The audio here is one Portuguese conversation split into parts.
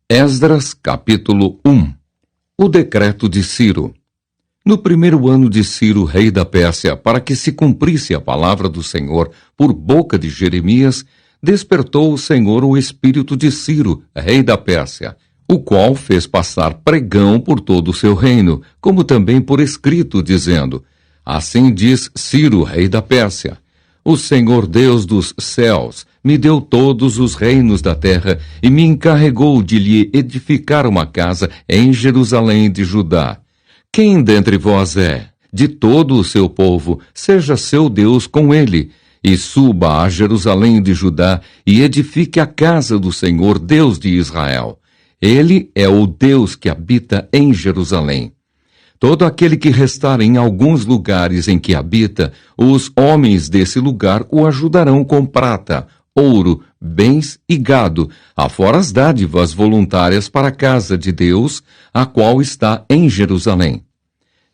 Esdras, capítulo 1. O decreto de Ciro. No primeiro ano de Ciro, rei da Pérsia, para que se cumprisse a palavra do Senhor por boca de Jeremias, despertou o Senhor o espírito de Ciro, rei da Pérsia, o qual fez passar pregão por todo o seu reino, como também por escrito, dizendo: Assim diz Ciro, rei da Pérsia: O Senhor Deus dos céus me deu todos os reinos da terra e me encarregou de lhe edificar uma casa em Jerusalém de Judá. Quem dentre vós é? De todo o seu povo, seja seu Deus com ele, e suba a Jerusalém de Judá e edifique a casa do Senhor Deus de Israel. Ele é o Deus que habita em Jerusalém. Todo aquele que restar em alguns lugares em que habita, os homens desse lugar o ajudarão com prata, ouro, bens e gado, afora as dádivas voluntárias para a casa de Deus, a qual está em Jerusalém.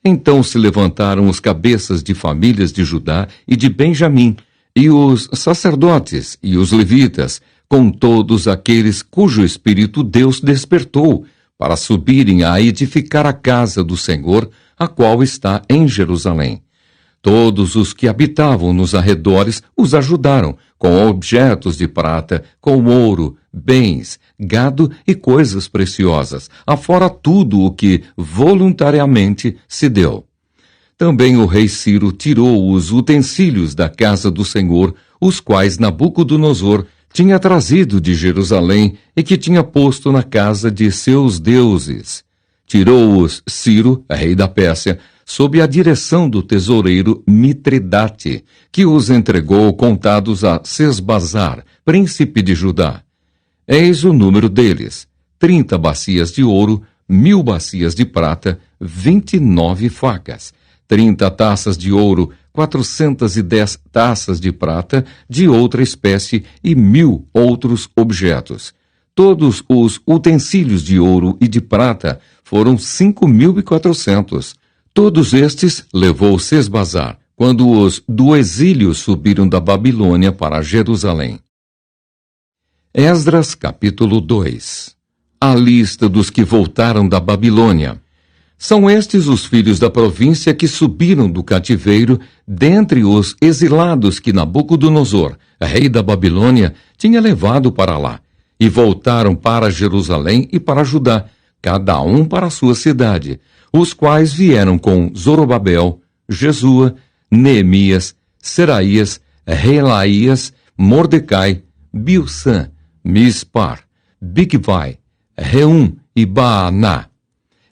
Então se levantaram os cabeças de famílias de Judá e de Benjamim, e os sacerdotes e os levitas, com todos aqueles cujo espírito Deus despertou, para subirem a edificar a casa do Senhor, a qual está em Jerusalém. Todos os que habitavam nos arredores os ajudaram, com objetos de prata, com ouro, bens, gado e coisas preciosas, afora tudo o que voluntariamente se deu. Também o rei Ciro tirou os utensílios da casa do Senhor, os quais Nabucodonosor tinha trazido de Jerusalém e que tinha posto na casa de seus deuses. Tirou-os Ciro, rei da Pérsia, sob a direção do tesoureiro Mitridate, que os entregou contados a Sesbazar, príncipe de Judá. Eis o número deles: 30 bacias de ouro, 1000 bacias de prata, 29 facas, 30 taças de ouro, 410 taças de prata de outra espécie e 1000 outros objetos. Todos os utensílios de ouro e de prata foram 5.400. Todos estes levou Sesbazar, quando os do exílio subiram da Babilônia para Jerusalém. Esdras, capítulo 2. A lista dos que voltaram da Babilônia. São estes os filhos da província que subiram do cativeiro, dentre os exilados que Nabucodonosor, rei da Babilônia, tinha levado para lá, e voltaram para Jerusalém e para Judá, cada um para a sua cidade, os quais vieram com Zorobabel, Jesua, Neemias, Seraías, Relaías, Mordecai, Bilsã, Mispar, Bigvai, Reum e Baaná.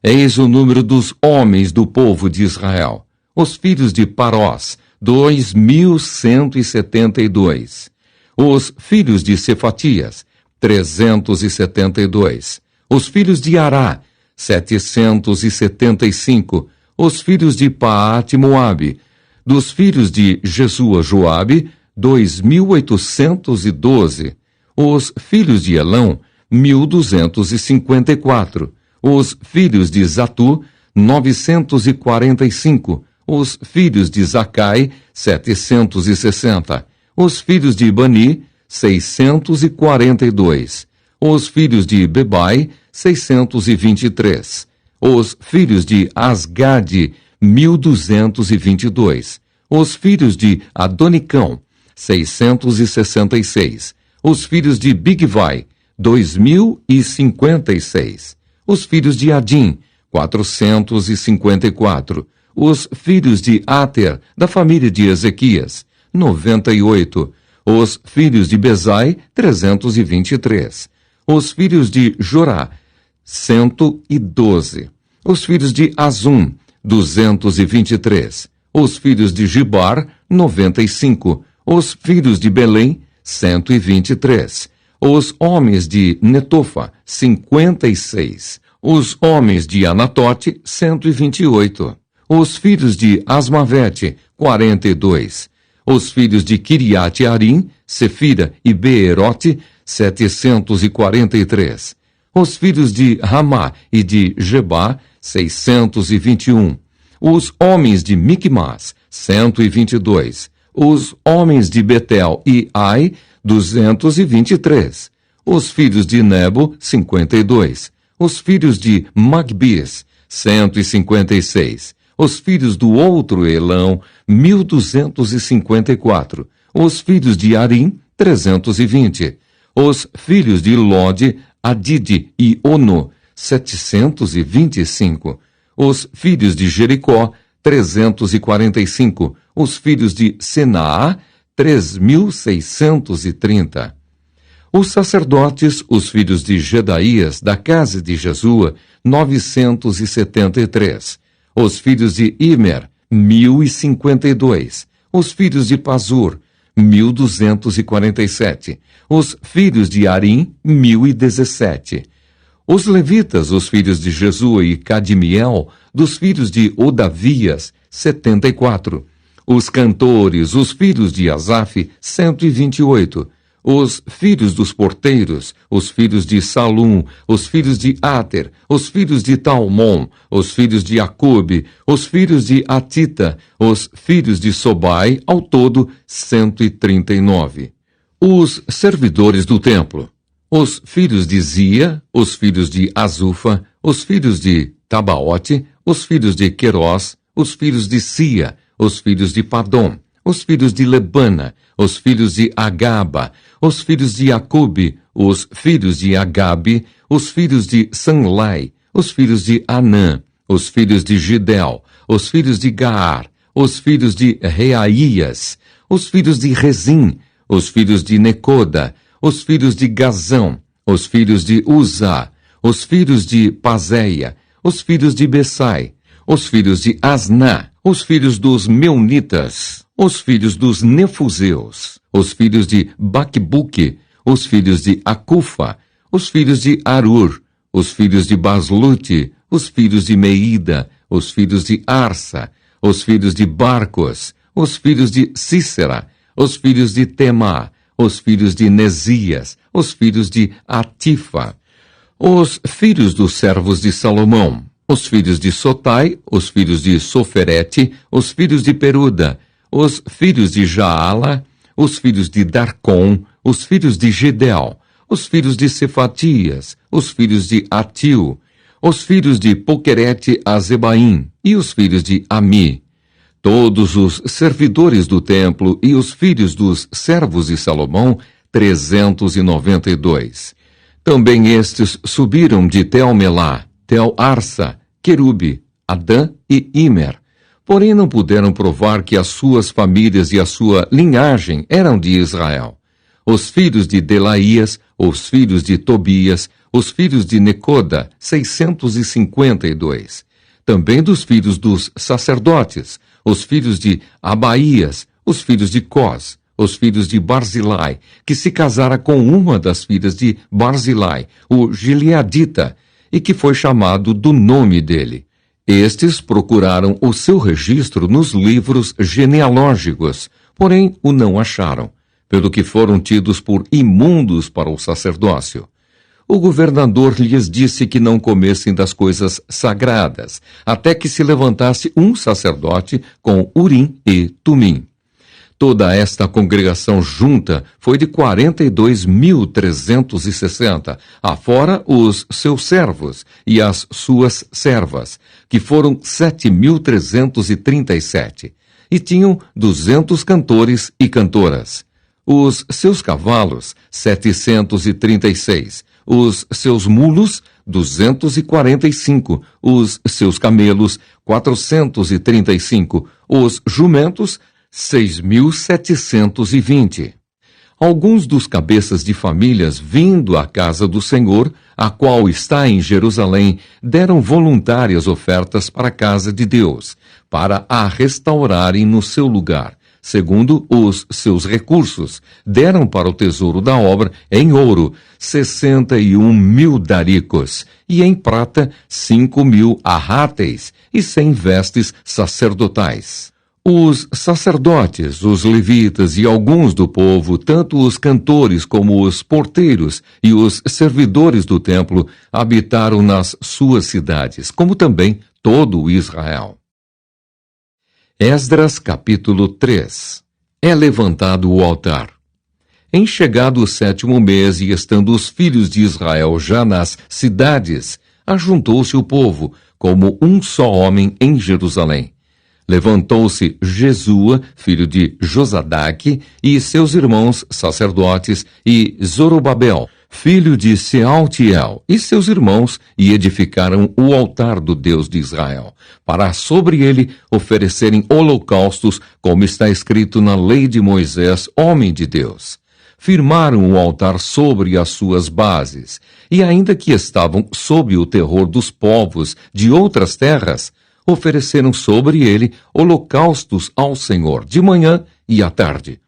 Eis o número dos homens do povo de Israel, os filhos de Parós, 2.172. Os filhos de Cefatias, 372. Os filhos de Ará, 775. Os filhos de Paate-Moabe, dos filhos de Jesua-Joabe, 2.812. Os filhos de Elão, 1.254. Os filhos de Zatu, 945. Os filhos de Zacai, 760. Os filhos de Bani, 642. Os filhos de Bebai, 623. Os filhos de Asgade, 1.222. Os filhos de Adonicão, 666. Os filhos de Bigvai, 2.056. Os filhos de Adim, 454. Os filhos de Ater, da família de Ezequias, 98. Os filhos de Bezai, 323. Os filhos de Jorá, 112. Os filhos de Azum, 223. Os filhos de Gibar, 95. Os filhos de Belém, 123. Os homens de Netofa, 56. Os homens de Anatote, 128. Os filhos de Asmavete, 42. Os filhos de Kiriate-Arim, Sefira e Beerote, 743. Os filhos de Ramá e de Gebá, 621. Os homens de Micmas, 122. Os homens de Betel e Ai, 223. Os filhos de Nebo, 52. Os filhos de Magbis, 156. Os filhos do outro Elão, 1254. Os filhos de Arim, 320. Os filhos de Lode, Adide e Ono, 725. Os filhos de Jericó, 345. Os filhos de Senaá, 3.630. Os sacerdotes, os filhos de Jedaías, da casa de Jesua, 973. Os filhos de Imer, 1.052. Os filhos de Pazur, 1.247. Os filhos de Arim, 1.017. Os levitas, os filhos de Jesua e Cadmiel, dos filhos de Odavias, 74. Os cantores, os filhos de Asaf, 128. Os filhos dos porteiros, os filhos de Salum, os filhos de Ater, os filhos de Talmon, os filhos de Acube, os filhos de Atita, os filhos de Sobai, ao todo 139. Os servidores do templo, os filhos de Zia, os filhos de Azufa, os filhos de Tabaote, os filhos de Querós, os filhos de Sia, os filhos de Padom, os filhos de Lebana, os filhos de Agaba, os filhos de Acube, os filhos de Agabe, os filhos de Sanlai, os filhos de Anã, os filhos de Gidel, os filhos de Gaar, os filhos de Reaías, os filhos de Rezim, os filhos de Necoda, os filhos de Gazão, os filhos de Uzá, os filhos de Pazéia, os filhos de Bessai, os filhos de Asná, os filhos dos Meunitas, os filhos dos Nefuseus, os filhos de Baquebuque, os filhos de Acufa, os filhos de Arur, os filhos de Baslute, os filhos de Meida, os filhos de Arsa, os filhos de Barcos, os filhos de Cícera, os filhos de Temá, os filhos de Nesias, os filhos de Atifa, os filhos dos servos de Salomão, os filhos de Sotai, os filhos de Soferete, os filhos de Peruda, os filhos de Jaala, os filhos de Darcom, os filhos de Gedel, os filhos de Cefatias, os filhos de Atil, os filhos de Poquerete Azebaim e os filhos de Ami, todos os servidores do templo e os filhos dos servos de Salomão, 392. Também estes subiram de Tel-Melá, Tel-Arsa, Querube, Adã e Imer. Porém não puderam provar que as suas famílias e a sua linhagem eram de Israel. Os filhos de Delaías, os filhos de Tobias, os filhos de Necoda, 652. Também dos filhos dos sacerdotes, os filhos de Abaías, os filhos de Cós, os filhos de Barzilai, que se casara com uma das filhas de Barzilai, o Gileadita, e que foi chamado do nome dele. Estes procuraram o seu registro nos livros genealógicos, porém o não acharam, pelo que foram tidos por imundos para o sacerdócio. O governador lhes disse que não comessem das coisas sagradas, até que se levantasse um sacerdote com Urim e Tumim. Toda esta congregação junta foi de 42.360, afora os seus servos e as suas servas, que foram 7.337, e tinham 200 cantores e cantoras. Os seus cavalos, 736, os seus mulos, 245, os seus camelos, 435, os jumentos, 6.720. Alguns dos cabeças de famílias vindo à casa do Senhor, a qual está em Jerusalém, deram voluntárias ofertas para a casa de Deus, para a restaurarem no seu lugar, segundo os seus recursos. Deram para o tesouro da obra, em ouro, 61.000 daricos, e em prata, 5.000 arráteis, e 100 vestes sacerdotais. Os sacerdotes, os levitas e alguns do povo, tanto os cantores como os porteiros e os servidores do templo, habitaram nas suas cidades, como também todo o Israel. Esdras capítulo 3. É levantado o altar. Em chegado o 7º mês e estando os filhos de Israel já nas cidades, ajuntou-se o povo, como um só homem em Jerusalém. Levantou-se Jesua, filho de Josadaque, e seus irmãos sacerdotes, e Zorobabel, filho de Sealtiel, e seus irmãos, e edificaram o altar do Deus de Israel, para sobre ele oferecerem holocaustos, como está escrito na lei de Moisés, homem de Deus. Firmaram o altar sobre as suas bases, e ainda que estavam sob o terror dos povos de outras terras, ofereceram sobre ele holocaustos ao Senhor, de manhã e à tarde.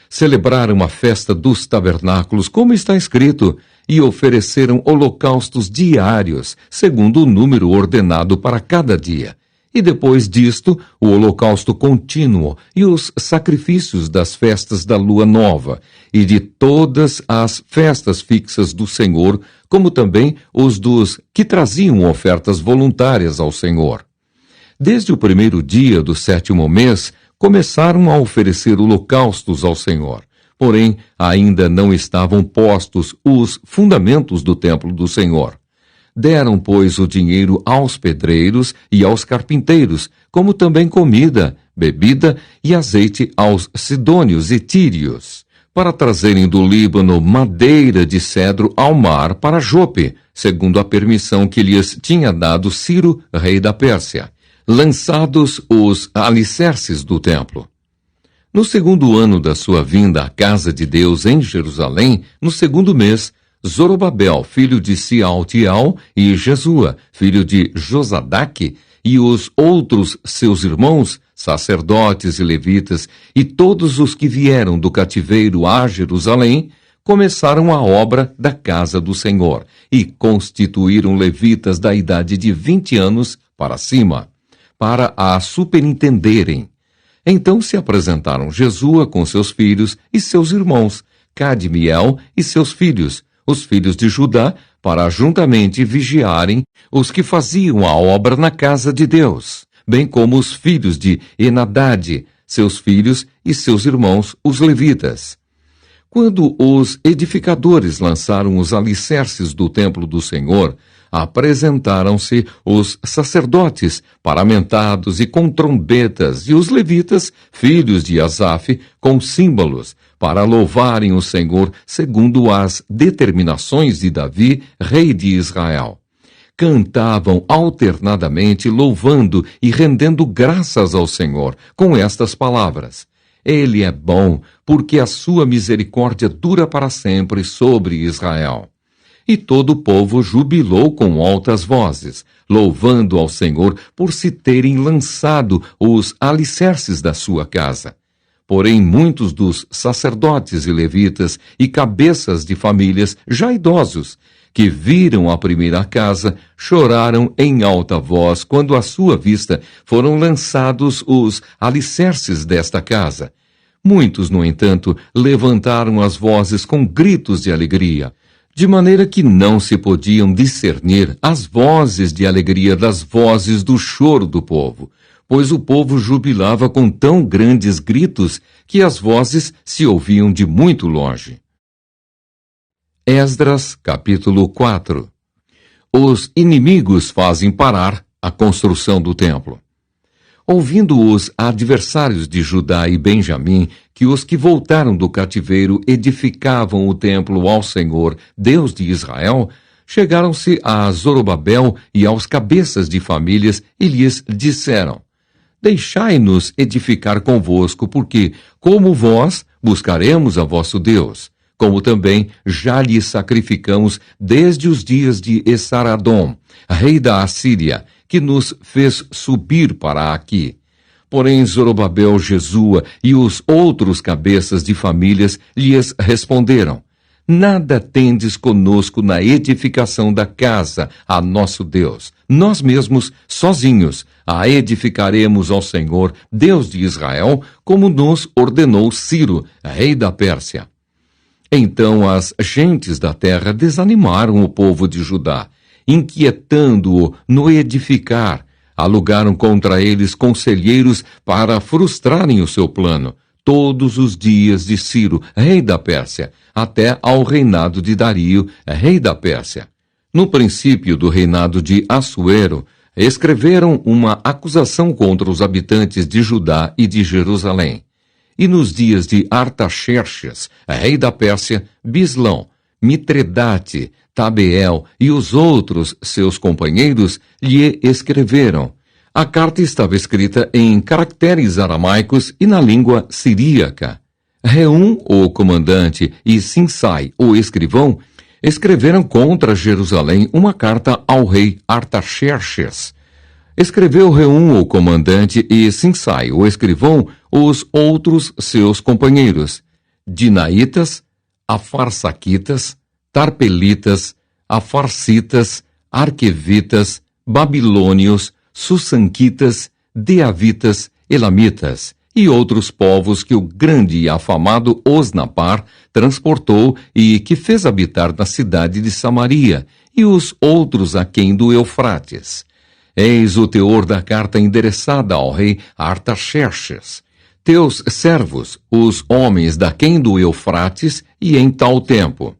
Celebraram a festa dos tabernáculos, como está escrito, e ofereceram holocaustos diários, segundo o número ordenado para cada dia. E depois disto, o holocausto contínuo e os sacrifícios das festas da lua nova e de todas as festas fixas do Senhor, como também os dos que traziam ofertas voluntárias ao Senhor. Desde o primeiro dia do 7º mês, começaram a oferecer holocaustos ao Senhor. Porém, ainda não estavam postos os fundamentos do templo do Senhor. Deram, pois, o dinheiro aos pedreiros e aos carpinteiros, como também comida, bebida e azeite aos sidônios e tírios, para trazerem do Líbano madeira de cedro ao mar para Jope, segundo a permissão que lhes tinha dado Ciro, rei da Pérsia, lançados os alicerces do templo. No 2º ano da sua vinda à casa de Deus em Jerusalém, no 2º mês, Zorobabel, filho de Sealtiel, e Jesua, filho de Josadaque, e os outros seus irmãos, sacerdotes e levitas, e todos os que vieram do cativeiro a Jerusalém, começaram a obra da casa do Senhor, e constituíram levitas da idade de 20 anos para cima, para a superintenderem. Então se apresentaram Jesua com seus filhos e seus irmãos, Cadmiel e seus filhos, os filhos de Judá, para juntamente vigiarem os que faziam a obra na casa de Deus, bem como os filhos de Enadade, seus filhos e seus irmãos, os levitas. Quando os edificadores lançaram os alicerces do templo do Senhor, apresentaram-se os sacerdotes, paramentados e com trombetas, e os levitas, filhos de Asaf, com símbolos, para louvarem o Senhor segundo as determinações de Davi, rei de Israel. Cantavam alternadamente, louvando e rendendo graças ao Senhor, com estas palavras: Ele é bom, porque a sua misericórdia dura para sempre sobre Israel. E todo o povo jubilou com altas vozes, louvando ao Senhor por se terem lançado os alicerces da sua casa. Porém, muitos dos sacerdotes e levitas e cabeças de famílias já idosos, que viram a primeira casa, choraram em alta voz quando à sua vista foram lançados os alicerces desta casa. Muitos, no entanto, levantaram as vozes com gritos de alegria, de maneira que não se podiam discernir as vozes de alegria das vozes do choro do povo, pois o povo jubilava com tão grandes gritos que as vozes se ouviam de muito longe. Esdras, capítulo 4. Os inimigos fazem parar a construção do templo. Ouvindo os adversários de Judá e Benjamim que os que voltaram do cativeiro edificavam o templo ao Senhor, Deus de Israel, chegaram-se a Zorobabel e aos cabeças de famílias e lhes disseram: Deixai-nos edificar convosco, porque, como vós, buscaremos a vosso Deus, como também já lhe sacrificamos desde os dias de Essaradom, rei da Assíria, que nos fez subir para aqui. Porém, Zorobabel, Jesua e os outros cabeças de famílias lhes responderam: Nada tendes conosco na edificação da casa a nosso Deus. Nós mesmos, sozinhos, a edificaremos ao Senhor, Deus de Israel, como nos ordenou Ciro, rei da Pérsia. Então as gentes da terra desanimaram o povo de Judá, inquietando-o no edificar. Alugaram contra eles conselheiros para frustrarem o seu plano. todos os dias de Ciro, rei da Pérsia, até ao reinado de Dario, rei da Pérsia. No princípio do reinado de Assuero, escreveram uma acusação contra os habitantes de Judá e de Jerusalém. E nos dias de Artaxerxes, rei da Pérsia, Bislão, Mitredate, Tabeel e os outros seus companheiros lhe escreveram. A carta estava escrita em caracteres aramaicos e na língua siríaca. Reum, o comandante, e Sinsai, o escrivão, escreveram contra Jerusalém uma carta ao rei Artaxerxes. Escreveu Reum, o comandante, e Sinsai, o escrivão, os outros seus companheiros, Dinaitas, Afarsaquitas, Tarpelitas, Afarsitas, Arquevitas, Babilônios, Sussanquitas, Deavitas, Elamitas e outros povos que o grande e afamado Osnapar transportou e que fez habitar na cidade de Samaria, e os outros aquém do Eufrates. Eis o teor da carta endereçada ao rei Artaxerxes. Teus servos, os homens daquém do Eufrates, e em tal tempo.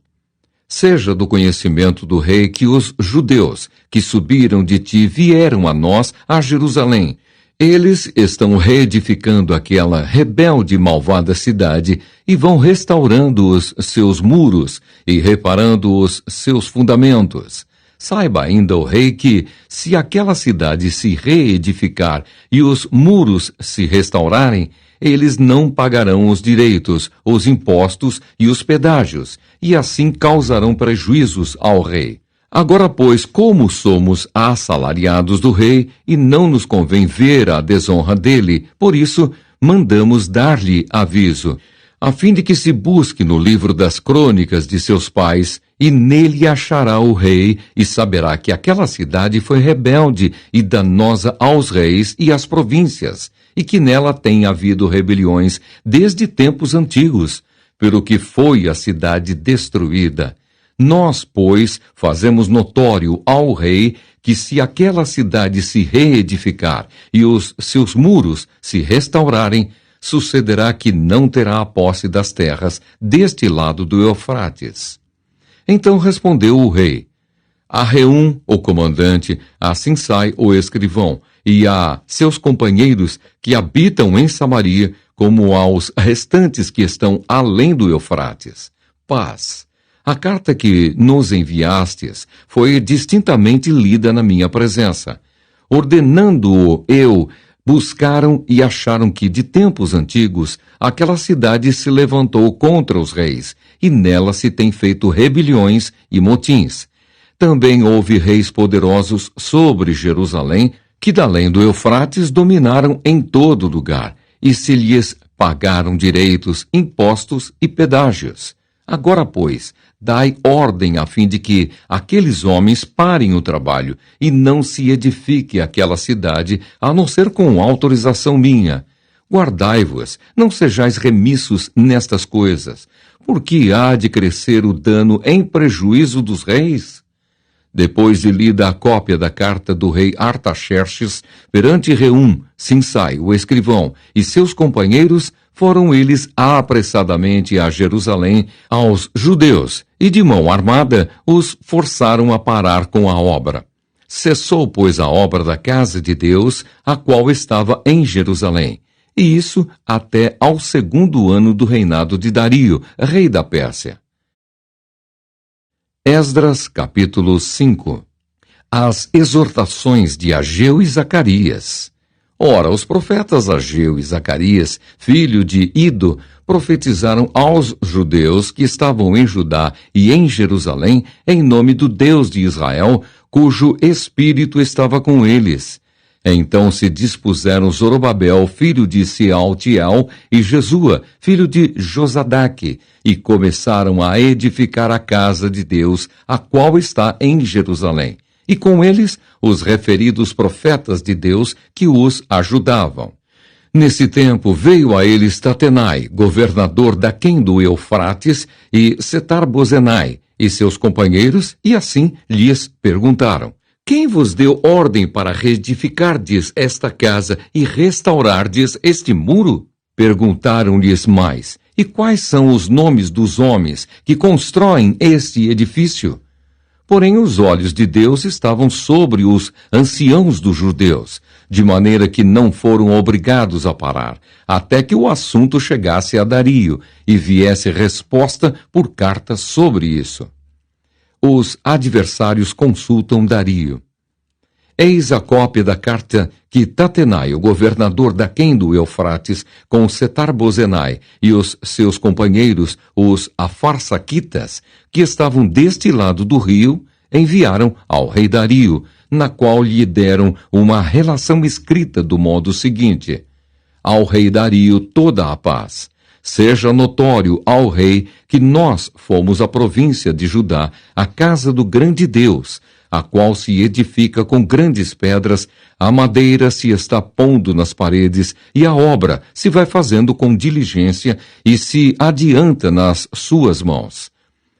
Seja do conhecimento do rei que os judeus que subiram de ti vieram a nós, a Jerusalém. Eles estão reedificando aquela rebelde e malvada cidade e vão restaurando os seus muros e reparando os seus fundamentos. Saiba ainda o rei que, se aquela cidade se reedificar e os muros se restaurarem, eles não pagarão os direitos, os impostos e os pedágios, e assim causarão prejuízos ao rei. Agora, pois, como somos assalariados do rei e não nos convém ver a desonra dele, por isso mandamos dar-lhe aviso, a fim de que se busque no livro das crônicas de seus pais, e nele achará o rei, e saberá que aquela cidade foi rebelde e danosa aos reis e às províncias, e que nela tem havido rebeliões desde tempos antigos, pelo que foi a cidade destruída. Nós, pois, fazemos notório ao rei que se aquela cidade se reedificar e os seus muros se restaurarem, sucederá que não terá a posse das terras deste lado do Eufrates. Então respondeu o rei: a Reum, o comandante, a Sinsai, o escrivão, e a seus companheiros que habitam em Samaria, como aos restantes que estão além do Eufrates. Paz. A carta que nos enviastes foi distintamente lida na minha presença. Ordenando-o eu, buscaram e acharam que, de tempos antigos, aquela cidade se levantou contra os reis, e nela se tem feito rebeliões e motins. Também houve reis poderosos sobre Jerusalém, que da além do Eufrates dominaram em todo lugar, e se lhes pagaram direitos, impostos e pedágios. Agora, pois, dai ordem a fim de que aqueles homens parem o trabalho e não se edifique aquela cidade, a não ser com autorização minha. Guardai-vos, não sejais remissos nestas coisas, porque há de crescer o dano em prejuízo dos reis. Depois de lida a cópia da carta do rei Artaxerxes perante Reum, Sinsai, o escrivão, e seus companheiros, foram eles apressadamente a Jerusalém aos judeus, e de mão armada os forçaram a parar com a obra. Cessou, pois, a obra da casa de Deus, a qual estava em Jerusalém, e isso até ao 2º ano do reinado de Dario, rei da Pérsia. Esdras, capítulo 5. As exortações de Ageu e Zacarias. Ora, os profetas Ageu e Zacarias, filho de Ido, profetizaram aos judeus que estavam em Judá e em Jerusalém em nome do Deus de Israel, cujo espírito estava com eles. Então se dispuseram Zorobabel, filho de Sealtiel, e Jesua, filho de Josadaque, e começaram a edificar a casa de Deus, a qual está em Jerusalém. E com eles os referidos profetas de Deus que os ajudavam. Nesse tempo veio a eles Tatenai, governador daquém do Eufrates, e Setar-Bozenai, e seus companheiros, e assim lhes perguntaram: quem vos deu ordem para reedificardes esta casa e restaurardes este muro? Perguntaram-lhes mais: E quais são os nomes dos homens que constroem este edifício? Porém, os olhos de Deus estavam sobre os anciãos dos judeus, de maneira que não foram obrigados a parar, até que o assunto chegasse a Dario e viesse resposta por carta sobre isso. Os adversários consultam Dario. Eis a cópia da carta que Tatenai, o governador daquém do Eufrates, com Setar-Bozenai e os seus companheiros, os afarsaquitas, que estavam deste lado do rio, enviaram ao rei Dario, na qual lhe deram uma relação escrita do modo seguinte: Ao rei Dario toda a paz. Seja notório ao rei que nós fomos a província de Judá, a casa do grande Deus, a qual se edifica com grandes pedras, a madeira se está pondo nas paredes, e a obra se vai fazendo com diligência e se adianta nas suas mãos.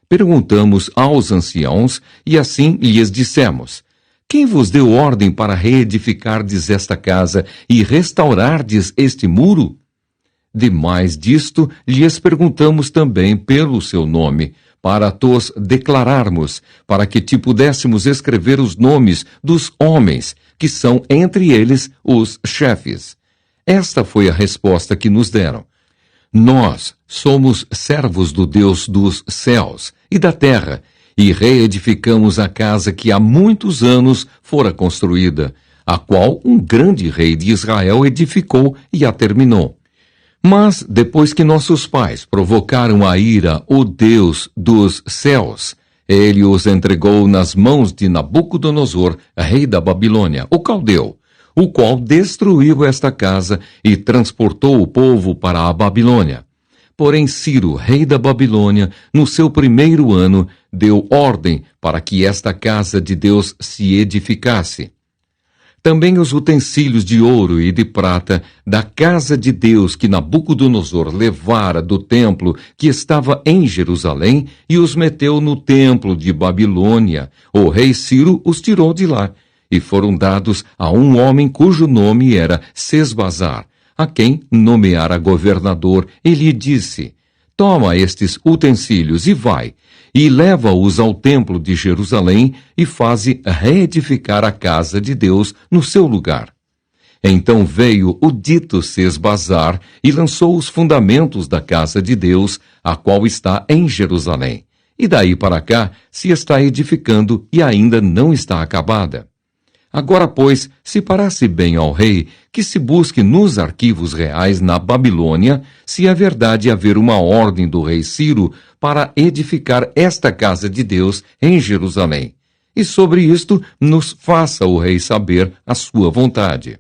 Perguntamos aos anciãos, e assim lhes dissemos: Quem vos deu ordem para reedificardes esta casa e restaurardes este muro? Demais disto, lhes perguntamos também pelo seu nome, para tos declararmos, para que te pudéssemos escrever os nomes dos homens, que são entre eles os chefes. Esta foi a resposta que nos deram: Nós somos servos do Deus dos céus e da terra, e reedificamos a casa que há muitos anos fora construída, a qual um grande rei de Israel edificou e a terminou. Mas, depois que nossos pais provocaram a ira o Deus dos céus, ele os entregou nas mãos de Nabucodonosor, rei da Babilônia, o caldeu, o qual destruiu esta casa e transportou o povo para a Babilônia. Porém, Ciro, rei da Babilônia, no seu primeiro ano, deu ordem para que esta casa de Deus se edificasse. Também os utensílios de ouro e de prata da casa de Deus que Nabucodonosor levara do templo que estava em Jerusalém e os meteu no templo de Babilônia, o rei Ciro os tirou de lá, e foram dados a um homem cujo nome era Sesbazar, a quem nomeara governador, e lhe disse: Toma estes utensílios e vai, e leva-os ao templo de Jerusalém e faze reedificar a casa de Deus no seu lugar. Então veio o dito Sesbazar e lançou os fundamentos da casa de Deus, a qual está em Jerusalém. E daí para cá se está edificando e ainda não está acabada. Agora, pois, se parece bem ao rei que se busque nos arquivos reais na Babilônia se é verdade haver uma ordem do rei Ciro para edificar esta casa de Deus em Jerusalém. E sobre isto nos faça o rei saber a sua vontade.